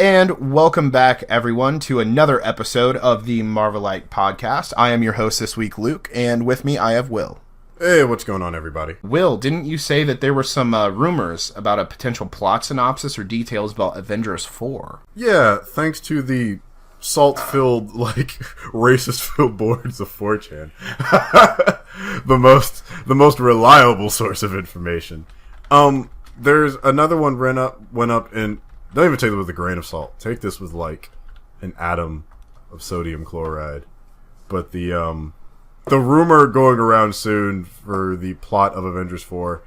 And welcome back, everyone, to another episode of the Marvelite podcast. I am your host this week, Luke, and with me I have Will. Hey, what's going on, everybody? Will, didn't you say that there were some rumors about a potential plot synopsis or details about Avengers 4? Yeah, thanks to the salt-filled, racist-filled boards of 4chan. the most reliable source of information. There's another one went up, and don't even take it with a grain of salt. Take this with an atom of sodium chloride. But the rumor going around soon for the plot of Avengers 4,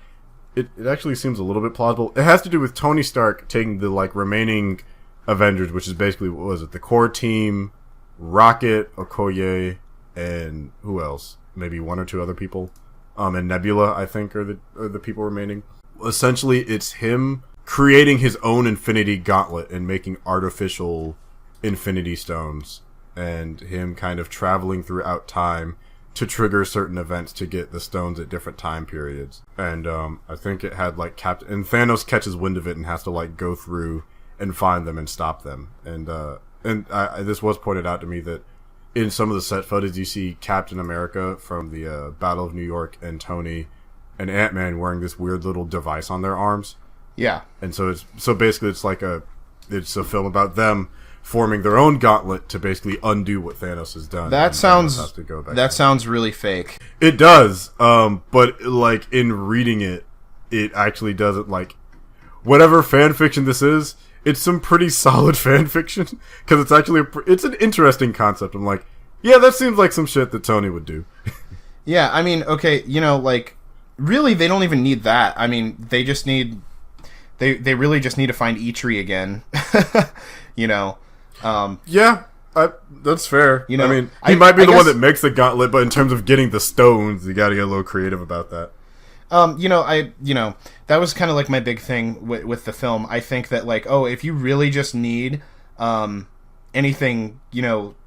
it actually seems a little bit plausible. It has to do with Tony Stark taking the remaining Avengers, which is basically, what was it, the core team, Rocket, Okoye, and who else? Maybe one or two other people. And Nebula, I think, are the people remaining. Essentially, it's him creating his own Infinity Gauntlet and making artificial Infinity Stones, and him kind of traveling throughout time to trigger certain events to get the stones at different time periods. And I think it had and Thanos catches wind of it and has to go through and find them and stop them. And this was pointed out to me that in some of the set footage you see Captain America from the Battle of New York and Tony and Ant-Man wearing this weird little device on their arms. Yeah. And so basically it's a film about them forming their own gauntlet to basically undo what Thanos has done. That sounds really fake. It does. But in reading it, it actually doesn't whatever fan fiction this is, it's some pretty solid fan fiction, because it's actually it's an interesting concept. I'm like, yeah, that seems like some shit that Tony would do. Yeah, I mean, okay, really, they don't even need that. I mean, they just need... They really just need to find Eitri again. Yeah, that's fair. I mean, he might be the one that makes the gauntlet, but in terms of getting the stones, you gotta get a little creative about that. That was kind of my big thing with the film. I think that if you really just need anything,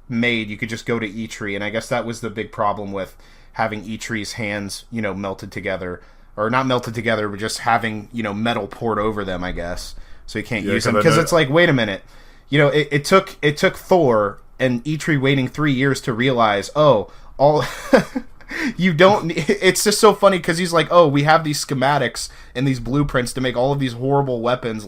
made, you could just go to Eitri, and I guess that was the big problem with having Eitri's hands, melted together, or not melted together, but just having, metal poured over them, I guess, so you can't use them, because it's wait a minute, it took Thor and Eitri waiting 3 years to realize, you don't. It's just so funny because he's we have these schematics and these blueprints to make all of these horrible weapons,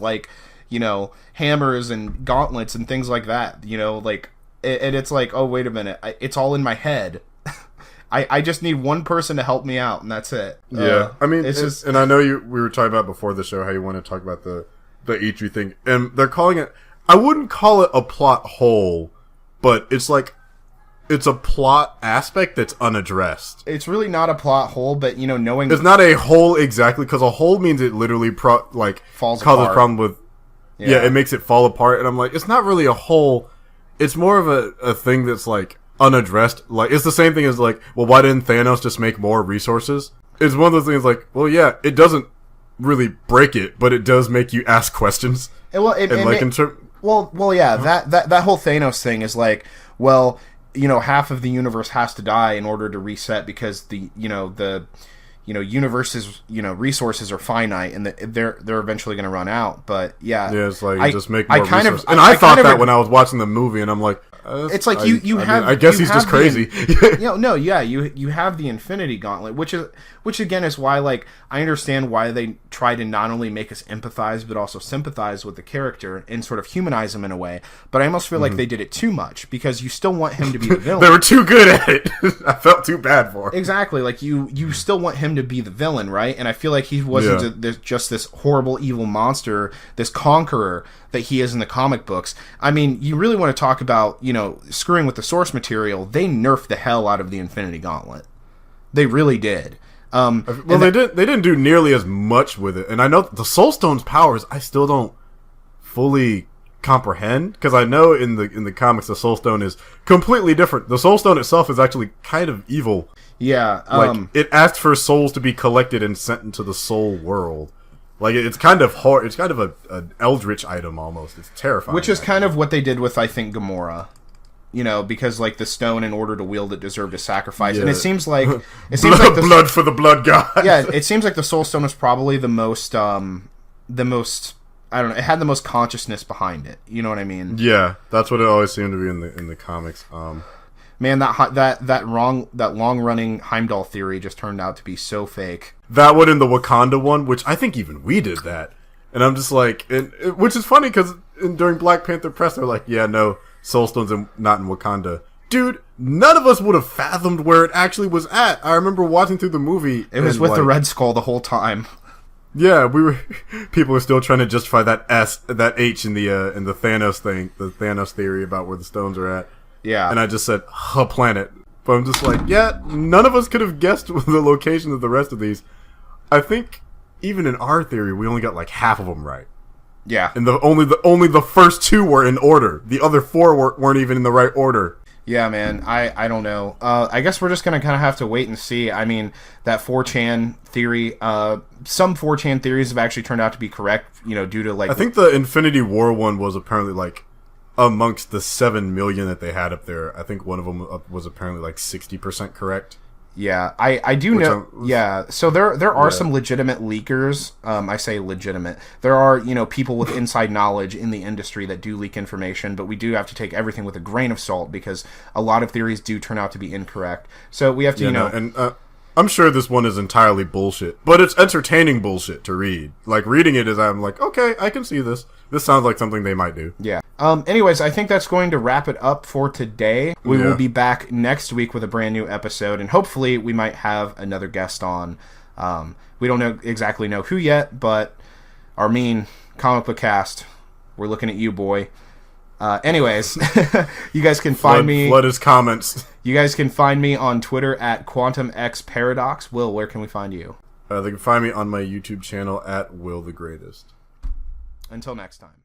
hammers and gauntlets and things like that. And it's wait a minute, it's all in my head. I just need one person to help me out, and that's it. Yeah, I mean, it's just, and I know we were talking about before the show how you want to talk about the Eitri thing, and they're calling it. I wouldn't call it a plot hole, but it's a plot aspect that's unaddressed. It's really not a plot hole, but knowing it's not a hole exactly, because a hole means it literally falls causes apart. a problem with. Yeah, it makes it fall apart, and I'm like, it's not really a hole. It's more of a thing that's unaddressed. It's the same thing as well, why didn't Thanos just make more resources? It's one of those things well, yeah, it doesn't really break it, but it does make you ask questions. That whole Thanos thing is half of the universe has to die in order to reset, because the universe's resources are finite, and they're eventually going to run out. But yeah, it's just make more resources. I thought that when I was watching the movie, and I'm like, it's you have. I guess he's just crazy. You have the Infinity Gauntlet, which again is why I understand why they try to not only make us empathize but also sympathize with the character and sort of humanize him in a way. But I almost feel like they did it too much, because you still want him to be the villain. They were too good at it. I felt too bad for him. Exactly, you still want him to be the villain, right? And I feel like he wasn't just this horrible evil monster, this conqueror that he is in the comic books. I mean, you really want to talk about, screwing with the source material. They nerfed the hell out of the Infinity Gauntlet. They really did. They didn't do nearly as much with it. And I know the Soul Stone's powers, I still don't fully comprehend, because I know in the comics the Soul Stone is completely different. The Soul Stone itself is actually kind of evil. Yeah. It asked for souls to be collected and sent into the soul world. It's kind of hard. It's kind of an eldritch item almost. It's terrifying. Which is kind of what they did with, I think, Gamora. Because the stone, in order to wield it, deserved a sacrifice, and it seems like blood for the blood god. Yeah, it seems like the Soul Stone is probably the most I don't know. It had the most consciousness behind it. You know what I mean? Yeah, that's what it always seemed to be in the comics. Man, that long running Heimdall theory just turned out to be so fake. That one in the Wakanda one, which I think even we did that, and I'm just like, which is funny because during Black Panther press they're like, yeah, no, Soul Stone's not in Wakanda. Dude, none of us would have fathomed where it actually was at. I remember watching through the movie. It was with the Red Skull the whole time. Yeah, people were still trying to justify that H in the Thanos thing, the Thanos theory about where the stones are at. Yeah. And I just said, a planet. But I'm just like, yeah, none of us could have guessed the location of the rest of these. I think even in our theory, we only got like half of them right. Yeah. And only the first 2 were in order. The other 4 weren't even in the right order. Yeah, man, I don't know. I guess we're just going to kind of have to wait and see. I mean, that 4chan theory, some 4chan theories have actually turned out to be correct, due to, like... I think the Infinity War one was apparently, like, amongst the 7 million that they had up there, I think one of them was apparently, like, 60% correct. Yeah, I do know. Yeah, so there are some legitimate leakers. I say legitimate. There are people with inside knowledge in the industry that do leak information, but we do have to take everything with a grain of salt because a lot of theories do turn out to be incorrect. So we have to and I'm sure this one is entirely bullshit, but it's entertaining bullshit to read. Like reading it I'm like, okay, I can see this. This sounds like something they might do. Yeah. Anyways, I think that's going to wrap it up for today. We will be back next week with a brand new episode, and hopefully we might have another guest on. We don't exactly know who yet, but our mean comic book cast, we're looking at you, boy. Anyways, you guys can find me. Flood his comments. You guys can find me on Twitter at QuantumXParadox. Will, where can we find you? They can find me on my YouTube channel at Will the Greatest. Until next time.